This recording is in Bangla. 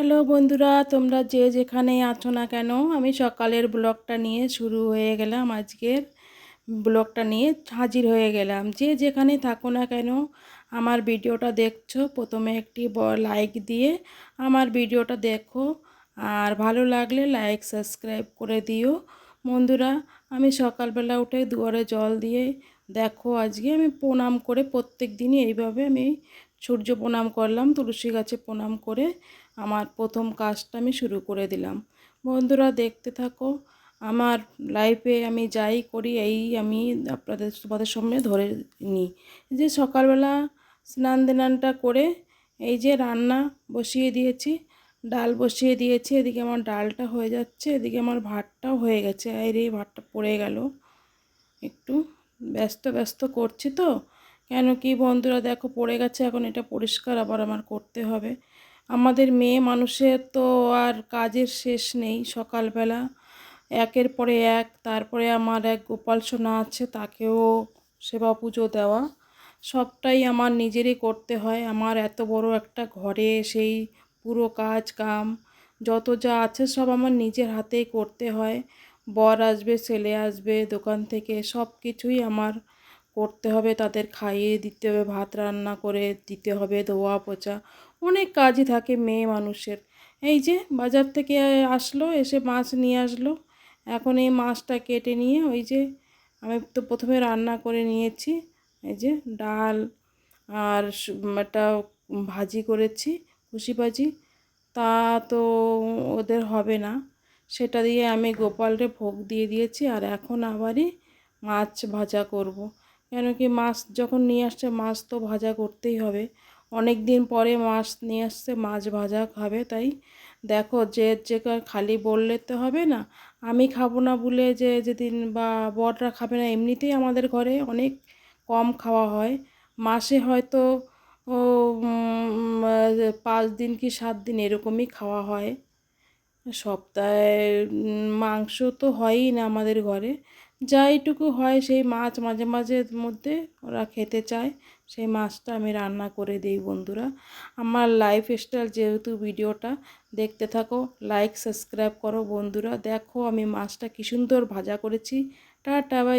হ্যালো বন্ধুরা, তোমরা যে যেখানেই আছো না কেন, আমি সকালের ব্লগটা নিয়ে শুরু হয়ে গেলাম। আজকের ব্লগটা নিয়ে হাজির হয়ে গেলাম। যে যেখানে থাকো না কেন, আমার ভিডিওটা দেখছো, প্রথমে একটি লাইক দিয়ে আমার ভিডিওটা দেখো, আর ভালো লাগলে লাইক সাবস্ক্রাইব করে দিও। বন্ধুরা, আমি সকালবেলা উঠে দুয়ারে জল দিয়ে দেখো, আজকে আমি প্রণাম করে, প্রত্যেক দিনই এইভাবে আমি সূর্য প্রণাম করলাম, তুলসী গাছে প্রণাম করে আমার প্রথম কাজটা আমি শুরু করে দিলাম। বন্ধুরা, দেখতে থাকো আমার লাইফে আমি যাই করি, এই আমি তোমাদের সামনে ধরে নিই। যে সকালবেলা স্নান দানটা করে এই যে রান্না বসিয়ে দিয়েছি, ডাল বসিয়ে দিয়েছি। এদিকে আমার ডালটা হয়ে যাচ্ছে, এদিকে আমার ভাতটাও হয়ে গেছে। আর এই ভাতটা পড়ে গেল, একটু ব্যস্ত ব্যস্ত করছি তো। কেন কি বন্ধুরা, দেখো পড়ে গেছে, এখন এটা পরিষ্কার আবার আমার করতে হবে। আমাদের মেয়ে মানুষের তো আর কাজের শেষ নেই। সকালবেলা একের পরে এক, তারপরে আমার এক গোপাল সোনা আছে, তাকেও সেবা পুজো দেওয়া, সবটাই আমার নিজেরই করতে হয়। আমার এত বড় একটা ঘরে সেই পুরো কাজ কাম যত যা আছে সব আমার নিজের হাতেই করতে হয়। বর আসবে, ছেলে আসবে দোকান থেকে, সব কিছুই আমার করতে হবে। তাদের খাইয়ে দিতে হবে, ভাত রান্না করে দিতে হবে, ধোয়া পোছা, অনেক কাজই থাকে মেয়ে মানুষের। এই যে বাজার থেকে আসলো, এসে মাছ নিয়ে আসলো। এখন এই মাছটা কেটে নিয়ে, ওই যে আমি তো প্রথমে রান্না করে নিয়েছি, এই যে ডাল আর একটা ভাজি করেছি, কুশি ভাজি। তা তো ওদের হবে না, সেটা দিয়ে আমি গোপালকে ভোগ দিয়ে দিয়েছি। আর এখন আবারই মাছ ভাজা করব। কেন কি মাছ যখন নিয়ে আসছে, মাছ তো ভাজা করতেই হবে। অনেক দিন পরে মাছ নিয়ে আসছে, মাছ ভাজা খাবে। তাই দেখো, যে খালি বললে তো হবে না। আমি খাবো না বলে যে যেদিন বা বররা খাবে না, এমনিতেই আমাদের ঘরে অনেক কম খাওয়া হয়। মাসে হয়তো ও 5 দিন কি 7 দিন এরকমই খাওয়া হয়। সপ্তাহে মাংস তো হয়ই না আমাদের ঘরে। যাইটুকু হয় সেই মাছ মাঝে মাঝে মধ্যে ওরা খেতে চায়, সেই মাছটা আমি রান্না করে দিই। বন্ধুরা, আমার লাইফস্টাইল যেহেতু ভিডিওটা দেখতে থাকো, লাইক সাবস্ক্রাইব করো। বন্ধুরা দেখো আমি মাছটা কি সুন্দর ভাজা করেছি। Tata bye.